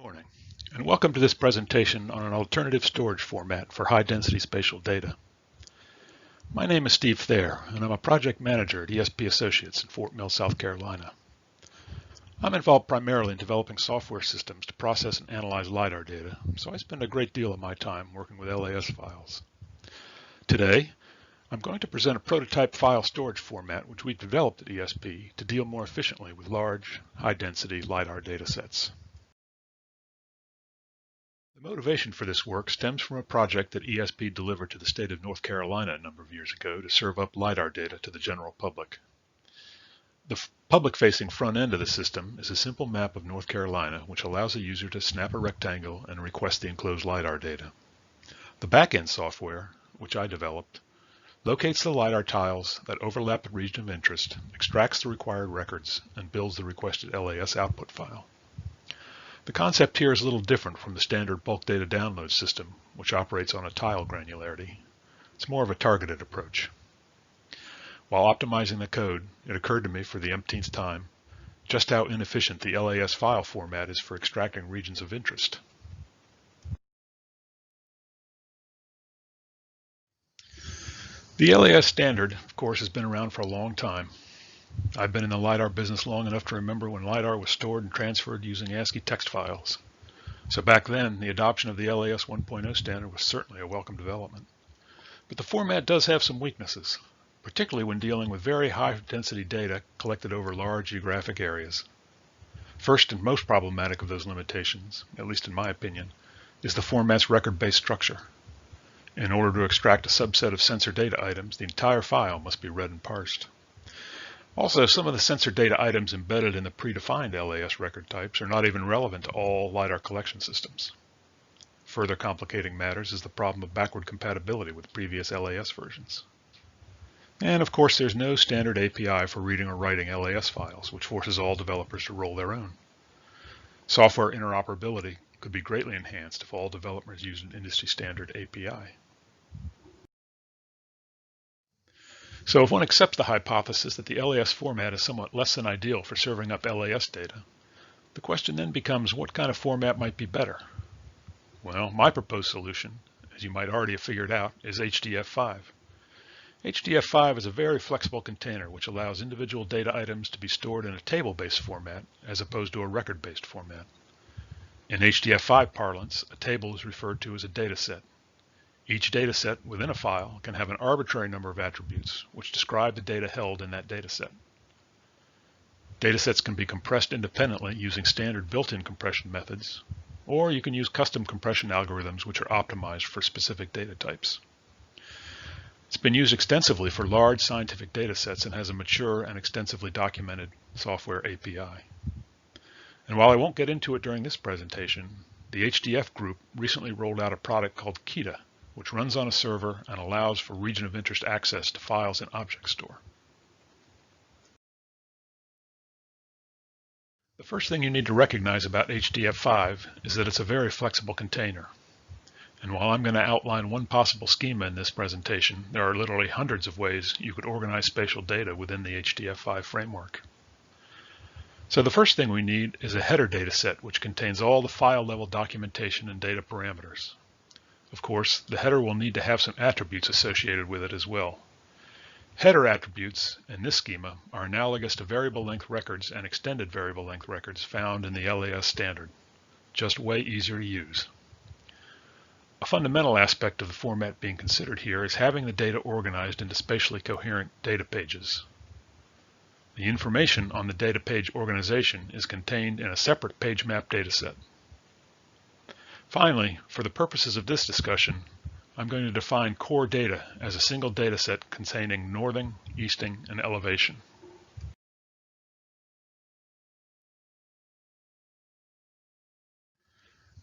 Morning, and welcome to this presentation on an alternative storage format for high-density spatial data. My name is Steve Thayer, and I'm a project manager at ESP Associates in Fort Mill, South Carolina. I'm involved primarily in developing software systems to process and analyze LiDAR data, so I spend a great deal of my time working with LAS files. Today, I'm going to present a prototype file storage format which we developed at ESP to deal more efficiently with large, high-density LiDAR datasets. The motivation for this work stems from a project that ESP delivered to the state of North Carolina a number of years ago to serve up LiDAR data to the general public. The public-facing front end of the system is a simple map of North Carolina which allows a user to snap a rectangle and request the enclosed LiDAR data. The back-end software, which I developed, locates the LiDAR tiles that overlap the region of interest, extracts the required records, and builds the requested LAS output file. The concept here is a little different from the standard bulk data download system, which operates on a tile granularity. It's more of a targeted approach. While optimizing the code, it occurred to me for the umpteenth time just how inefficient the LAS file format is for extracting regions of interest. The LAS standard, of course, has been around for a long time. I've been in the LiDAR business long enough to remember when LiDAR was stored and transferred using ASCII text files. So back then, the adoption of the LAS 1.0 standard was certainly a welcome development. But the format does have some weaknesses, particularly when dealing with very high-density data collected over large geographic areas. First and most problematic of those limitations, at least in my opinion, is the format's record-based structure. In order to extract a subset of sensor data items, the entire file must be read and parsed. Also, some of the sensor data items embedded in the predefined LAS record types are not even relevant to all LiDAR collection systems. Further complicating matters is the problem of backward compatibility with previous LAS versions. And of course, there's no standard API for reading or writing LAS files, which forces all developers to roll their own. Software interoperability could be greatly enhanced if all developers use an industry standard API. So if one accepts the hypothesis that the LAS format is somewhat less than ideal for serving up LAS data, the question then becomes what kind of format might be better? Well, my proposed solution, as you might already have figured out, is HDF5. HDF5 is a very flexible container which allows individual data items to be stored in a table-based format as opposed to a record-based format. In HDF5 parlance, a table is referred to as a dataset. Each dataset within a file can have an arbitrary number of attributes which describe the data held in that dataset. Datasets can be compressed independently using standard built-in compression methods, or you can use custom compression algorithms which are optimized for specific data types. It's been used extensively for large scientific datasets and has a mature and extensively documented software API. And while I won't get into it during this presentation, the HDF group recently rolled out a product called Kita, which runs on a server and allows for region of interest access to files in Object Store. The first thing you need to recognize about HDF5 is that it's a very flexible container. And while I'm going to outline one possible schema in this presentation, there are literally hundreds of ways you could organize spatial data within the HDF5 framework. So the first thing we need is a header dataset which contains all the file level documentation and data parameters. Of course, the header will need to have some attributes associated with it as well. Header attributes in this schema are analogous to variable length records and extended variable length records found in the LAS standard, just way easier to use. A fundamental aspect of the format being considered here is having the data organized into spatially coherent data pages. The information on the data page organization is contained in a separate pagemap dataset. Finally, for the purposes of this discussion, I'm going to define core data as a single dataset containing northing, easting, and elevation.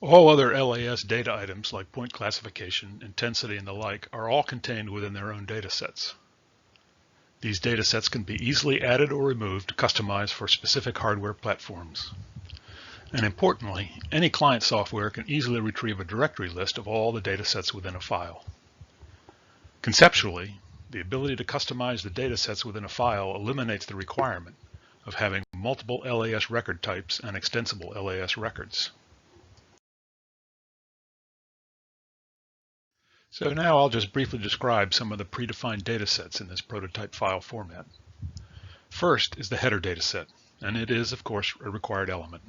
All other LAS data items like point classification, intensity, and the like are all contained within their own datasets. These datasets can be easily added or removed to customize for specific hardware platforms. And importantly, any client software can easily retrieve a directory list of all the datasets within a file. Conceptually, the ability to customize the datasets within a file eliminates the requirement of having multiple LAS record types and extensible LAS records. So now I'll just briefly describe some of the predefined datasets in this prototype file format. First is the header dataset, and it is, of course, a required element.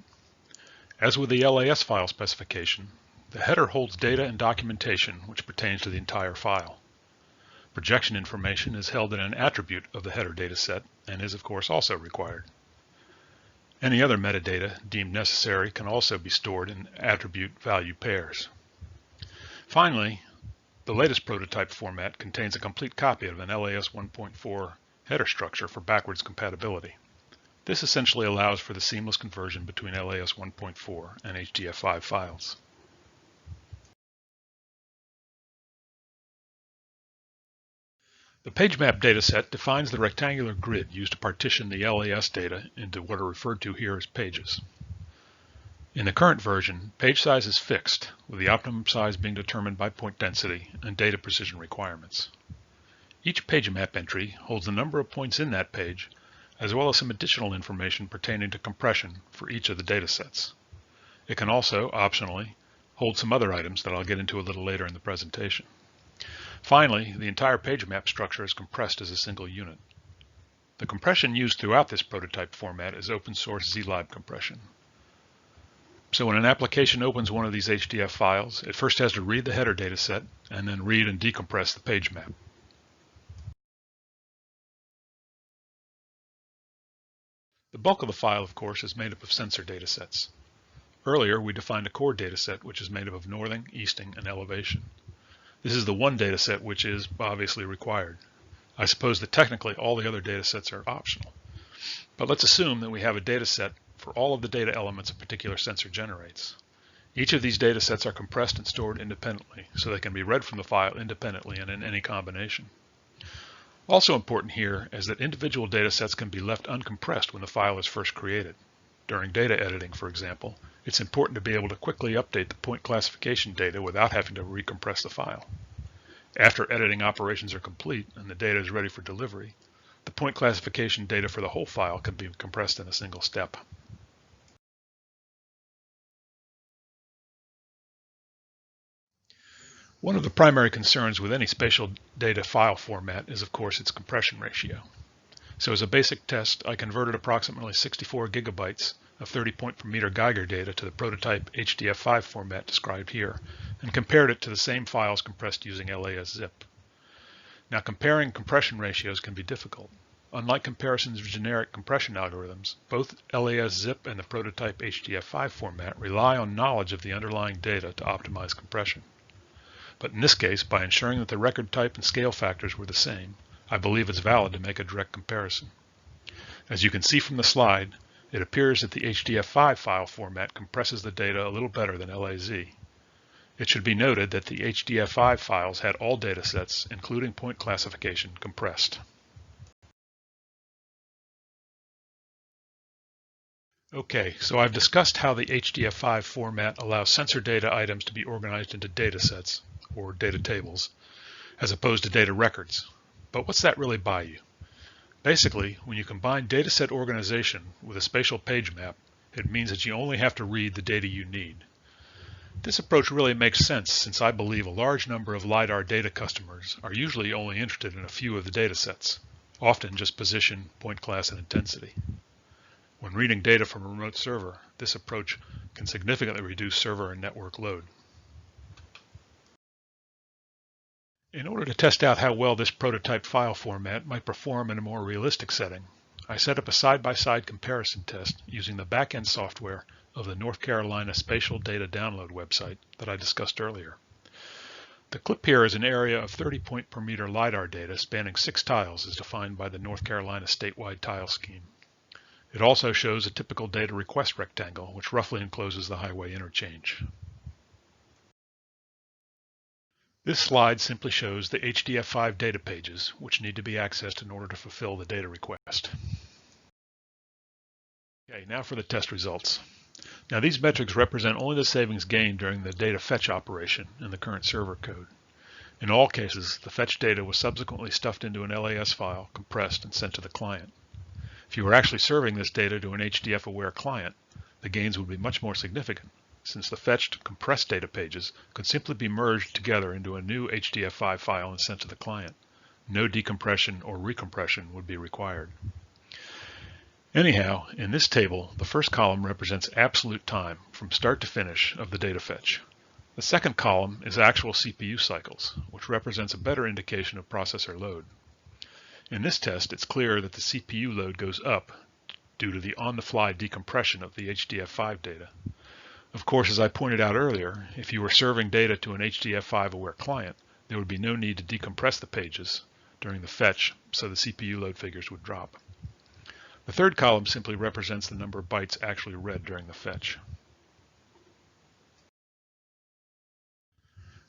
As with the LAS file specification, the header holds data and documentation which pertains to the entire file. Projection information is held in an attribute of the header dataset and is, of course, also required. Any other metadata deemed necessary can also be stored in attribute value pairs. Finally, the latest prototype format contains a complete copy of an LAS 1.4 header structure for backwards compatibility. This essentially allows for the seamless conversion between LAS 1.4 and HDF5 files. The pagemap dataset defines the rectangular grid used to partition the LAS data into what are referred to here as pages. In the current version, page size is fixed, with the optimum size being determined by point density and data precision requirements. Each pagemap entry holds the number of points in that page, as well as some additional information pertaining to compression for each of the datasets. It can also, optionally, hold some other items that I'll get into a little later in the presentation. Finally, the entire pagemap structure is compressed as a single unit. The compression used throughout this prototype format is open source zlib compression. So when an application opens one of these HDF files, it first has to read the header dataset and then read and decompress the pagemap. The bulk of the file, of course, is made up of sensor datasets. Earlier, we defined a core dataset which is made up of northing, easting, and elevation. This is the one dataset which is obviously required. I suppose that technically all the other datasets are optional. But let's assume that we have a dataset for all of the data elements a particular sensor generates. Each of these datasets are compressed and stored independently, so they can be read from the file independently and in any combination. Also important here is that individual datasets can be left uncompressed when the file is first created. During data editing, for example, it's important to be able to quickly update the point classification data without having to recompress the file. After editing operations are complete and the data is ready for delivery, the point classification data for the whole file can be compressed in a single step. One of the primary concerns with any spatial data file format is, of course, its compression ratio. So as a basic test, I converted approximately 64 gigabytes of 30 point per meter Geiger data to the prototype HDF5 format described here, and compared it to the same files compressed using LAS zip. Now, comparing compression ratios can be difficult. Unlike comparisons of generic compression algorithms, both LAS zip and the prototype HDF5 format rely on knowledge of the underlying data to optimize compression. But in this case, by ensuring that the record type and scale factors were the same, I believe it's valid to make a direct comparison. As you can see from the slide, it appears that the HDF5 file format compresses the data a little better than LAZ. It should be noted that the HDF5 files had all datasets, including point classification, compressed. Okay, so I've discussed how the HDF5 format allows sensor data items to be organized into datasets, or data tables, as opposed to data records. But what's that really buy you? Basically, when you combine dataset organization with a spatial page map, it means that you only have to read the data you need. This approach really makes sense since I believe a large number of LiDAR data customers are usually only interested in a few of the datasets, often just position, point class, and intensity. When reading data from a remote server, this approach can significantly reduce server and network load. In order to test out how well this prototype file format might perform in a more realistic setting, I set up a side-by-side comparison test using the back-end software of the North Carolina Spatial Data Download website that I discussed earlier. The clip here is an area of 30 point per meter LiDAR data spanning 6 tiles as defined by the North Carolina statewide tile scheme. It also shows a typical data request rectangle, which roughly encloses the highway interchange. This slide simply shows the HDF5 data pages, which need to be accessed in order to fulfill the data request. Okay, now for the test results. Now these metrics represent only the savings gained during the data fetch operation in the current server code. In all cases, the fetched data was subsequently stuffed into an LAS file, compressed, and sent to the client. If you were actually serving this data to an HDF-aware client, the gains would be much more significant, since the fetched compressed data pages could simply be merged together into a new HDF5 file and sent to the client. No decompression or recompression would be required. Anyhow, in this table, the first column represents absolute time from start to finish of the data fetch. The second column is actual CPU cycles, which represents a better indication of processor load. In this test, it's clear that the CPU load goes up due to the on-the-fly decompression of the HDF5 data. Of course, as I pointed out earlier, if you were serving data to an HDF5-aware client, there would be no need to decompress the pages during the fetch, so the CPU load figures would drop. The third column simply represents the number of bytes actually read during the fetch.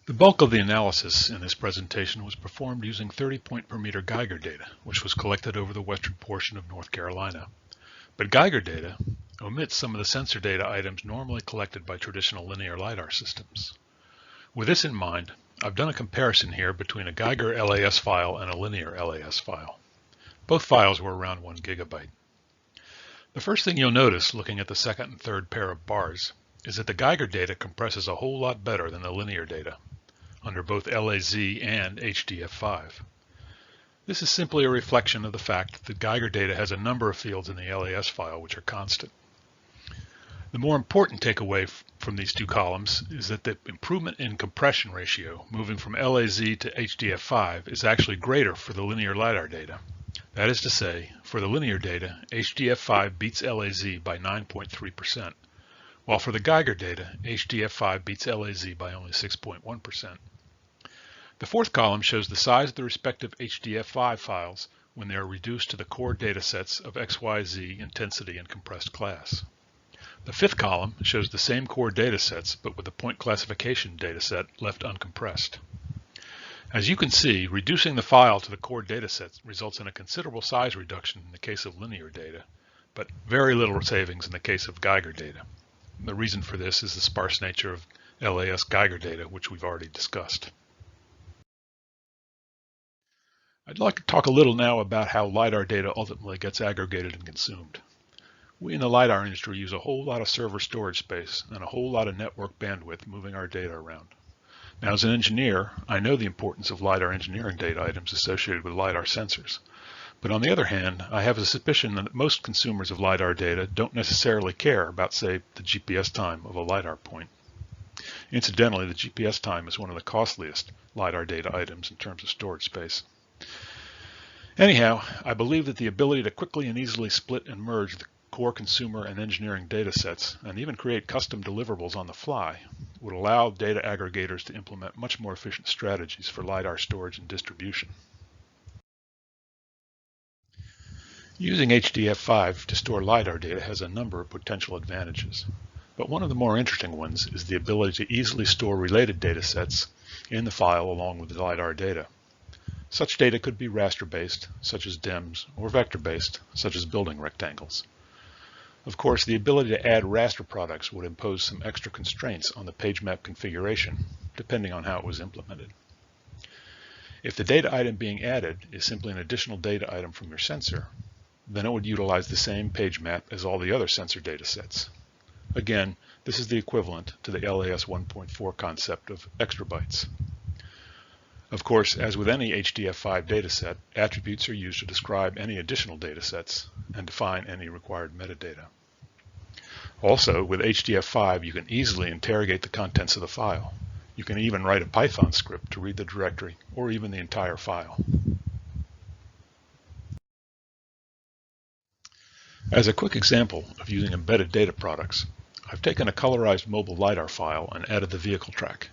The bulk of the analysis in this presentation was performed using 30 point per meter Geiger data, which was collected over the western portion of North Carolina. But Geiger data omits some of the sensor data items normally collected by traditional linear LiDAR systems. With this in mind, I've done a comparison here between a Geiger LAS file and a linear LAS file. Both files were around 1 gigabyte. The first thing you'll notice looking at the second and third pair of bars is that the Geiger data compresses a whole lot better than the linear data under both LAZ and HDF5. This is simply a reflection of the fact that Geiger data has a number of fields in the LAS file which are constant. The more important takeaway from these two columns is that the improvement in compression ratio moving from LAZ to HDF5 is actually greater for the linear LiDAR data. That is to say, for the linear data, HDF5 beats LAZ by 9.3%, while for the Geiger data, HDF5 beats LAZ by only 6.1%. The fourth column shows the size of the respective HDF5 files when they are reduced to the core datasets of XYZ intensity and compressed class. The fifth column shows the same core datasets but with the point classification dataset left uncompressed. As you can see, reducing the file to the core dataset results in a considerable size reduction in the case of linear data, but very little savings in the case of Geiger data. The reason for this is the sparse nature of LAS Geiger data, which we've already discussed. I'd like to talk a little now about how LiDAR data ultimately gets aggregated and consumed. We in the LiDAR industry use a whole lot of server storage space and a whole lot of network bandwidth moving our data around. Now, as an engineer, I know the importance of LiDAR engineering data items associated with LiDAR sensors. But on the other hand, I have a suspicion that most consumers of LiDAR data don't necessarily care about, say, the GPS time of a LiDAR point. Incidentally, the GPS time is one of the costliest LiDAR data items in terms of storage space. Anyhow, I believe that the ability to quickly and easily split and merge the core consumer and engineering data sets, and even create custom deliverables on the fly, would allow data aggregators to implement much more efficient strategies for LiDAR storage and distribution. Using HDF5 to store LiDAR data has a number of potential advantages, but one of the more interesting ones is the ability to easily store related data sets in the file along with the LiDAR data. Such data could be raster-based, such as DEMS, or vector-based, such as building rectangles. Of course, the ability to add raster products would impose some extra constraints on the pagemap configuration, depending on how it was implemented. If the data item being added is simply an additional data item from your sensor, then it would utilize the same pagemap as all the other sensor data sets. Again, this is the equivalent to the LAS 1.4 concept of extra bytes. Of course, as with any HDF5 dataset, attributes are used to describe any additional datasets and define any required metadata. Also, with HDF5, you can easily interrogate the contents of the file. You can even write a Python script to read the directory or even the entire file. As a quick example of using embedded data products, I've taken a colorized mobile LiDAR file and added the vehicle track.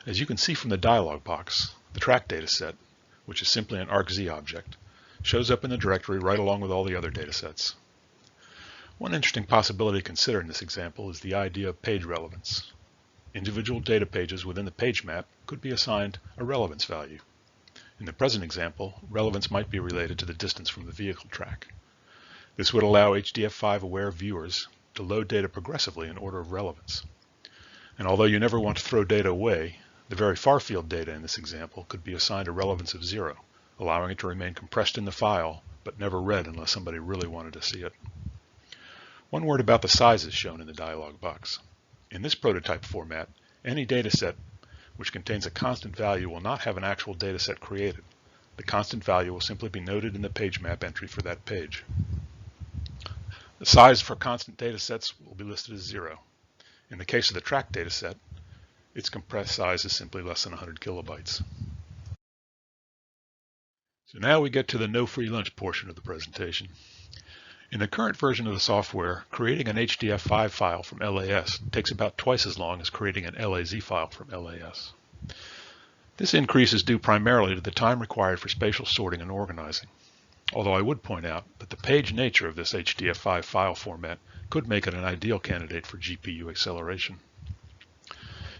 As you can see from the dialog box, the track dataset, which is simply an ArcZ object, shows up in the directory right along with all the other datasets. One interesting possibility to consider in this example is the idea of page relevance. Individual data pages within the page map could be assigned a relevance value. In the present example, relevance might be related to the distance from the vehicle track. This would allow HDF5 aware viewers to load data progressively in order of relevance. And although you never want to throw data away, the very far field data in this example could be assigned a relevance of 0, allowing it to remain compressed in the file, but never read unless somebody really wanted to see it. One word about the sizes shown in the dialog box. In this prototype format, any dataset which contains a constant value will not have an actual dataset created. The constant value will simply be noted in the pagemap entry for that page. The size for constant datasets will be listed as 0. In the case of the track dataset, its compressed size is simply less than 100 kilobytes. So now we get to the no free lunch portion of the presentation. In the current version of the software, creating an HDF5 file from LAS takes about twice as long as creating an LAZ file from LAS. This increase is due primarily to the time required for spatial sorting and organizing, although I would point out that the page nature of this HDF5 file format could make it an ideal candidate for GPU acceleration.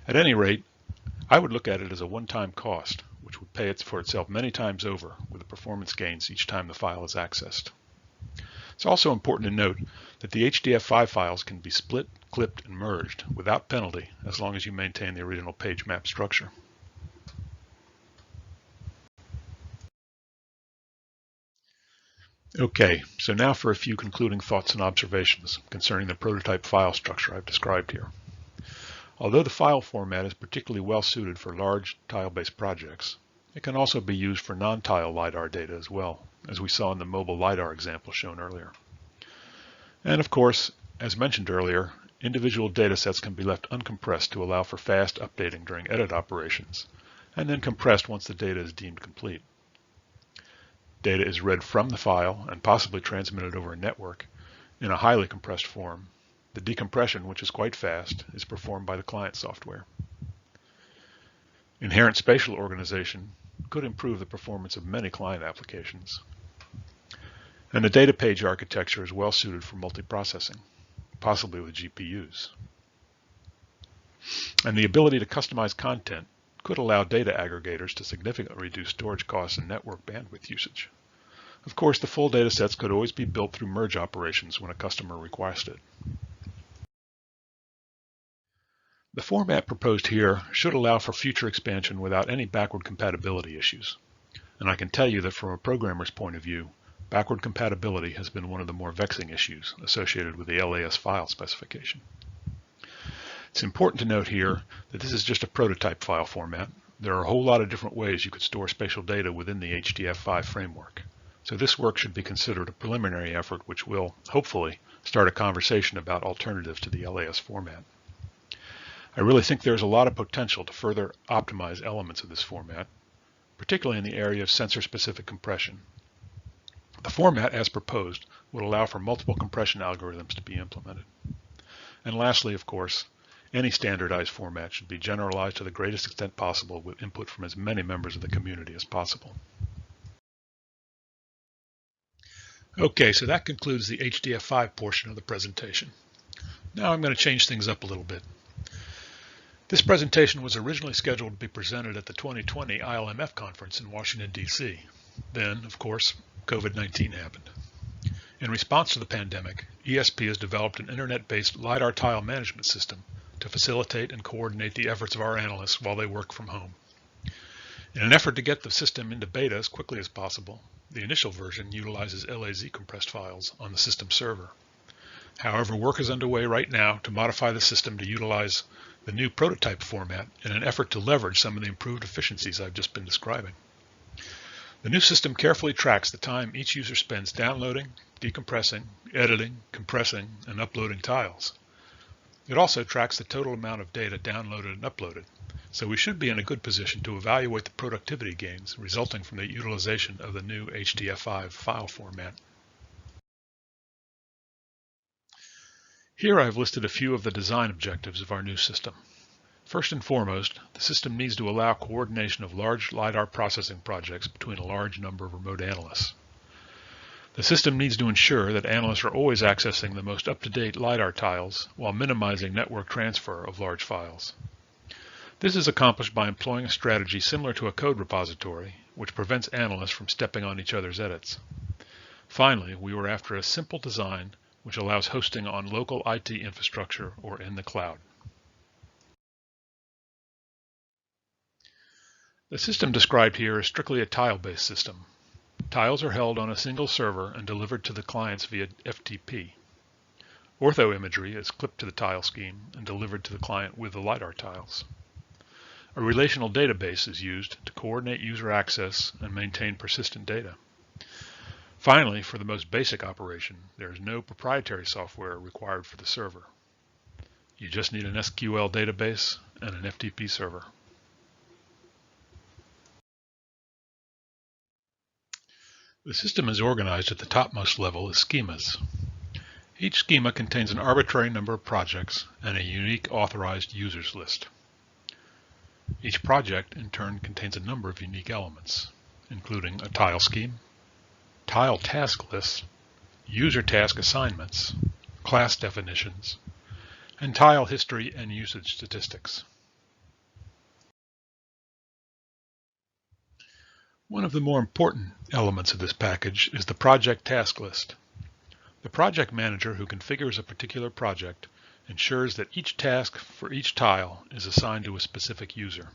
At any rate, I would look at it as a one-time cost, which would pay for itself many times over with the performance gains each time the file is accessed. It's also important to note that the HDF5 files can be split, clipped, and merged without penalty as long as you maintain the original page map structure. Okay, so now for a few concluding thoughts and observations concerning the prototype file structure I've described here. Although the file format is particularly well suited for large tile-based projects, it can also be used for non-tile LiDAR data as well, as we saw in the mobile LiDAR example shown earlier. And of course, as mentioned earlier, individual datasets can be left uncompressed to allow for fast updating during edit operations, and then compressed once the data is deemed complete. Data is read from the file and possibly transmitted over a network in a highly compressed form. The decompression, which is quite fast, is performed by the client software. Inherent spatial organization could improve the performance of many client applications. And the data page architecture is well suited for multiprocessing, possibly with GPUs. And the ability to customize content could allow data aggregators to significantly reduce storage costs and network bandwidth usage. Of course, the full datasets could always be built through merge operations when a customer requests it. The format proposed here should allow for future expansion without any backward compatibility issues. And I can tell you that from a programmer's point of view, backward compatibility has been one of the more vexing issues associated with the LAS file specification. It's important to note here that this is just a prototype file format. There are a whole lot of different ways you could store spatial data within the HDF5 framework. So this work should be considered a preliminary effort which will, hopefully, start a conversation about alternatives to the LAS format. I really think there's a lot of potential to further optimize elements of this format, particularly in the area of sensor-specific compression. The format, as proposed, would allow for multiple compression algorithms to be implemented. And lastly, of course, any standardized format should be generalized to the greatest extent possible with input from as many members of the community as possible. Okay, so that concludes the HDF5 portion of the presentation. Now I'm going to change things up a little bit. This presentation was originally scheduled to be presented at the 2020 ILMF conference in Washington, D.C. Then, of course, COVID-19 happened. In response to the pandemic, ESP has developed an internet-based LiDAR tile management system to facilitate and coordinate the efforts of our analysts while they work from home. In an effort to get the system into beta as quickly as possible, the initial version utilizes LAZ compressed files on the system server. However, work is underway right now to modify the system to utilize the new prototype format in an effort to leverage some of the improved efficiencies I've just been describing. The new system carefully tracks the time each user spends downloading, decompressing, editing, compressing, and uploading tiles. It also tracks the total amount of data downloaded and uploaded, so we should be in a good position to evaluate the productivity gains resulting from the utilization of the new HDF5 file format. Here I've listed a few of the design objectives of our new system. First and foremost, the system needs to allow coordination of large LiDAR processing projects between a large number of remote analysts. The system needs to ensure that analysts are always accessing the most up-to-date LiDAR tiles while minimizing network transfer of large files. This is accomplished by employing a strategy similar to a code repository, which prevents analysts from stepping on each other's edits. Finally, we were after a simple design which allows hosting on local IT infrastructure or in the cloud. The system described here is strictly a tile-based system. Tiles are held on a single server and delivered to the clients via FTP. Ortho imagery is clipped to the tile scheme and delivered to the client with the LiDAR tiles. A relational database is used to coordinate user access and maintain persistent data. Finally, for the most basic operation, there is no proprietary software required for the server. You just need an SQL database and an FTP server. The system is organized at the topmost level as schemas. Each schema contains an arbitrary number of projects and a unique authorized users list. Each project, in turn, contains a number of unique elements, including a tile scheme, tile task lists, user task assignments, class definitions, and tile history and usage statistics. One of the more important elements of this package is the project task list. The project manager who configures a particular project ensures that each task for each tile is assigned to a specific user.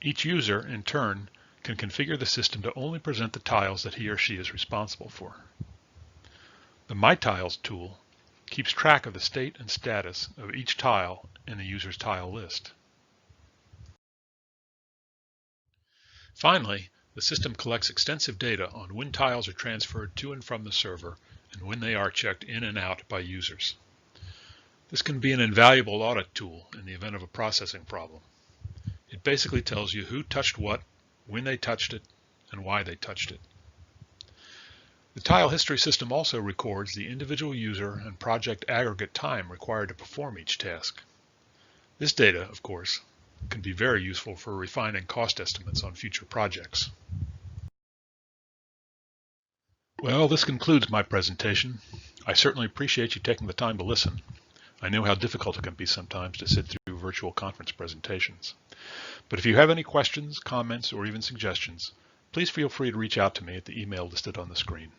Each user, in turn, can configure the system to only present the tiles that he or she is responsible for. The My Tiles tool keeps track of the state and status of each tile in the user's tile list. Finally, the system collects extensive data on when tiles are transferred to and from the server and when they are checked in and out by users. This can be an invaluable audit tool in the event of a processing problem. It basically tells you who touched what, when they touched it, and why they touched it. The tile history system also records the individual user and project aggregate time required to perform each task. This data, of course, can be very useful for refining cost estimates on future projects. Well, this concludes my presentation. I certainly appreciate you taking the time to listen. I know how difficult it can be sometimes to sit through virtual conference presentations. But if you have any questions, comments, or even suggestions, please feel free to reach out to me at the email listed on the screen.